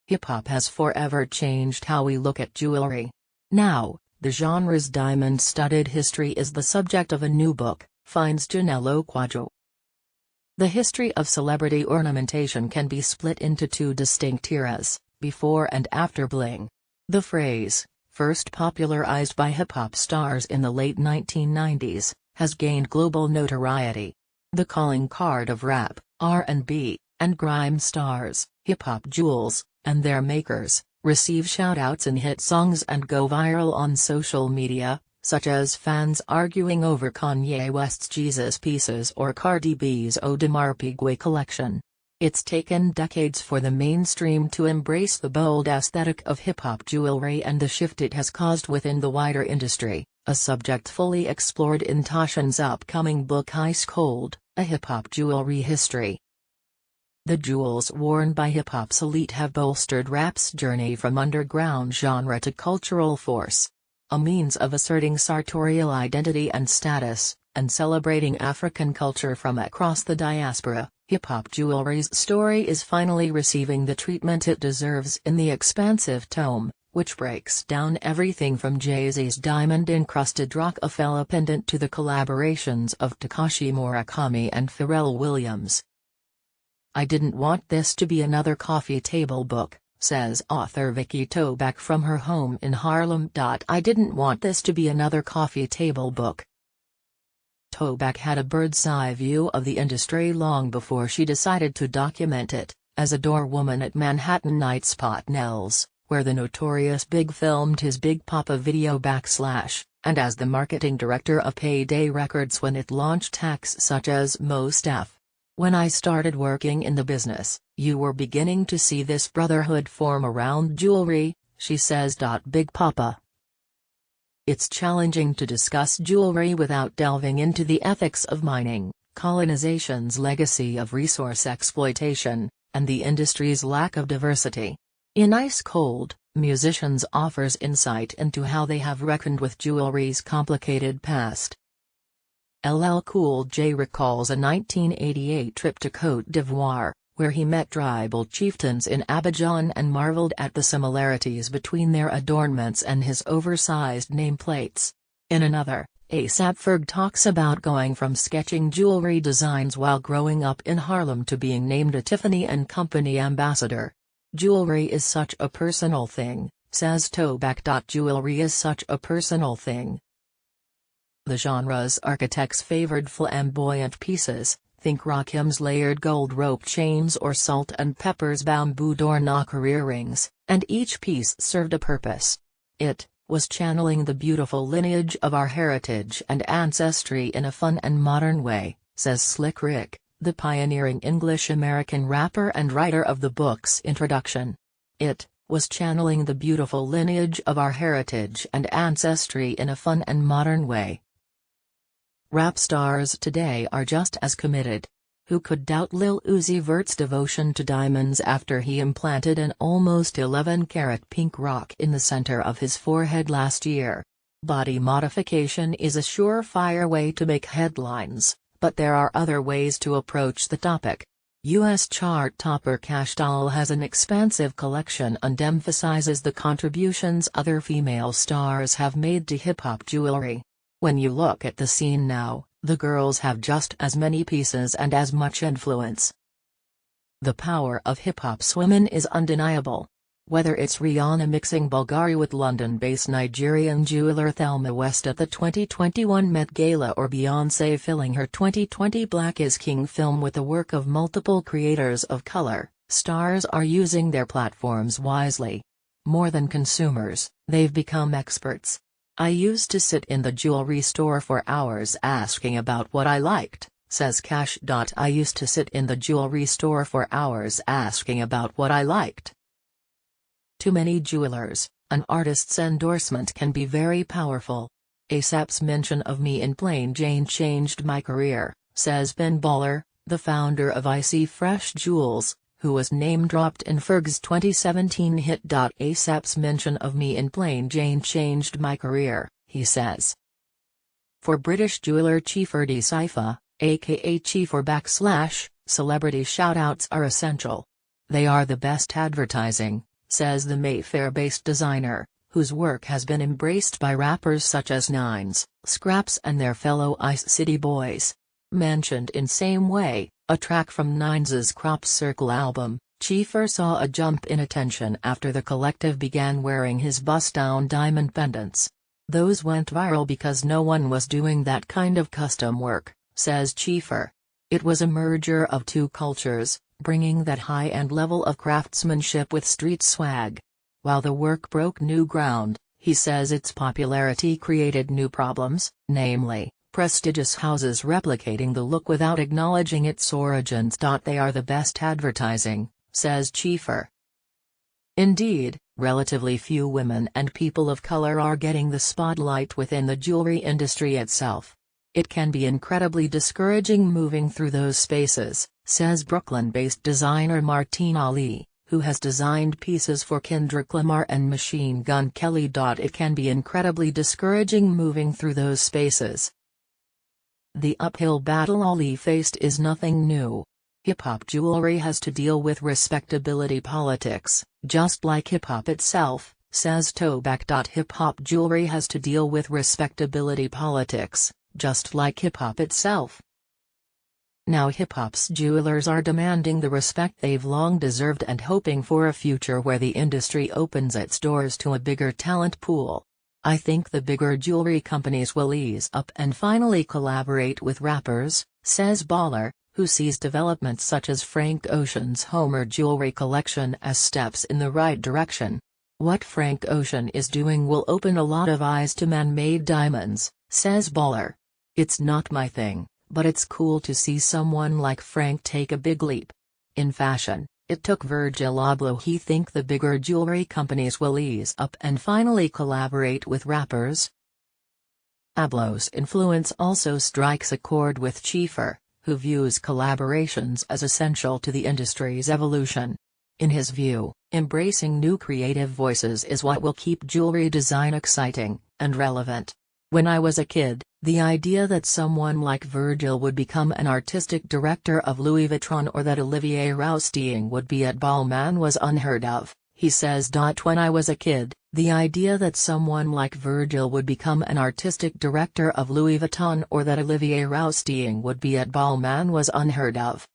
Hip-hop has forever changed how we look at jewelry. Now, the genre's diamond-studded history is the subject of a new book, finds Janello Quadro. The history of celebrity ornamentation can be split into two distinct eras, before and after bling. The phrase, first popularized by hip-hop stars in the late 1990s, has gained global notoriety. The calling card of rap, R&B, and grime stars, hip-hop jewels, and their makers, receive shout-outs in hit songs and go viral on social media, such as fans arguing over Kanye West's Jesus Pieces or Cardi B's Audemars Piguet collection. It's taken decades for the mainstream to embrace the bold aesthetic of hip-hop jewelry and the shift it has caused within the wider industry, a subject fully explored in Tashan's upcoming book Ice Cold, A Hip-Hop Jewelry History. The jewels worn by hip-hop's elite have bolstered rap's journey from underground genre to cultural force. A means of asserting sartorial identity and status, and celebrating African culture from across the diaspora, hip-hop jewelry's story is finally receiving the treatment it deserves in the expansive tome, which breaks down everything from Jay-Z's diamond-encrusted Rockefeller pendant to the collaborations of Takashi Murakami and Pharrell Williams. "I didn't want this to be another coffee table book," says author Vicky Toback from her home in Harlem. "I didn't want this to be another coffee table book." Toback had a bird's-eye view of the industry long before she decided to document it, as a doorwoman at Manhattan Night Spot Nels, where the notorious Big filmed his Big Papa video / and as the marketing director of Payday Records when it launched acts such as Mos Def. "When I started working in the business, you were beginning to see this brotherhood form around jewelry," she says. Big Papa. It's challenging to discuss jewelry without delving into the ethics of mining, colonization's legacy of resource exploitation, and the industry's lack of diversity. In Ice Cold, Musicians offers insight into how they have reckoned with jewelry's complicated past. LL Cool J recalls a 1988 trip to Côte d'Ivoire, where he met tribal chieftains in Abidjan and marveled at the similarities between their adornments and his oversized nameplates. In another, A$AP Ferg talks about going from sketching jewelry designs while growing up in Harlem to being named a Tiffany & Company ambassador. "Jewelry is such a personal thing," says Toback. "Jewelry is such a personal thing. The genre's architects favored flamboyant pieces, think Rakim's layered gold rope chains or Salt and Pepper's bamboo door knocker earrings, and each piece served a purpose. It was channeling the beautiful lineage of our heritage and ancestry in a fun and modern way," says Slick Rick, the pioneering English-American rapper and writer of the book's introduction. "It was channeling the beautiful lineage of our heritage and ancestry in a fun and modern way." Rap stars today are just as committed. Who could doubt Lil Uzi Vert's devotion to diamonds after he implanted an almost 11-carat pink rock in the center of his forehead last year? Body modification is a surefire way to make headlines, but there are other ways to approach the topic. U.S. chart topper Kash Doll has an expansive collection and emphasizes the contributions other female stars have made to hip-hop jewelry. When you look at the scene now, the girls have just as many pieces and as much influence. The power of hip-hop's women is undeniable. Whether it's Rihanna mixing Bulgari with London-based Nigerian jeweler Thelma West at the 2021 Met Gala or Beyoncé filling her 2020 Black is King film with the work of multiple creators of color, stars are using their platforms wisely. More than consumers, they've become experts. "I used to sit in the jewelry store for hours asking about what I liked," says Kash. "I used to sit in the jewelry store for hours asking about what I liked." To many jewelers, an artist's endorsement can be very powerful. "A$AP's mention of me in Plain Jane changed my career," says Ben Baller, the founder of Icy Fresh Jewels, who was name-dropped in Ferg's 2017 hit. "A$AP's mention of me in Plain Jane changed my career," he says. For British jeweler Chief Erdi Saifa, aka Chief or / celebrity shoutouts are essential. They are the best advertising, says the Mayfair-based designer, whose work has been embraced by rappers such as Nines, Scraps and their fellow Ice City Boys. Mentioned in same way, a track from Nines's Crop Circle album, Chieffer saw a jump in attention after the collective began wearing his bust-down diamond pendants. Those went viral because no one was doing that kind of custom work, says Chieffer. It was a merger of two cultures, bringing that high-end level of craftsmanship with street swag. While the work broke new ground, he says its popularity created new problems, namely, prestigious houses replicating the look without acknowledging its origins. They are the best advertising, says Chieffer. Indeed, relatively few women and people of color are getting the spotlight within the jewelry industry itself. It can be incredibly discouraging moving through those spaces, says Brooklyn-based designer Martine Ali, who has designed pieces for Kendrick Lamar and Machine Gun Kelly. It can be incredibly discouraging moving through those spaces. The uphill battle Ali faced is nothing new. Hip-hop jewelry has to deal with respectability politics, just like hip-hop itself, says Toback. Hip-hop jewelry has to deal with respectability politics, just like hip-hop itself. Now hip-hop's jewelers are demanding the respect they've long deserved and hoping for a future where the industry opens its doors to a bigger talent pool. I think the bigger jewelry companies will ease up and finally collaborate with rappers, says Baller, who sees developments such as Frank Ocean's Homer jewelry collection as steps in the right direction. What Frank Ocean is doing will open a lot of eyes to man-made diamonds, says Baller. It's not my thing, but it's cool to see someone like Frank take a big leap. In fashion, it took Virgil Abloh. He think the bigger jewelry companies will ease up and finally collaborate with rappers. Abloh's influence also strikes a chord with Chieffer, who views collaborations as essential to the industry's evolution. In his view, embracing new creative voices is what will keep jewelry design exciting and relevant. When I was a kid, the idea that someone like Virgil would become an artistic director of Louis Vuitton or that Olivier Rousteing would be at Balmain was unheard of, he says. When I was a kid, the idea that someone like Virgil would become an artistic director of Louis Vuitton or that Olivier Rousteing would be at Balmain was unheard of.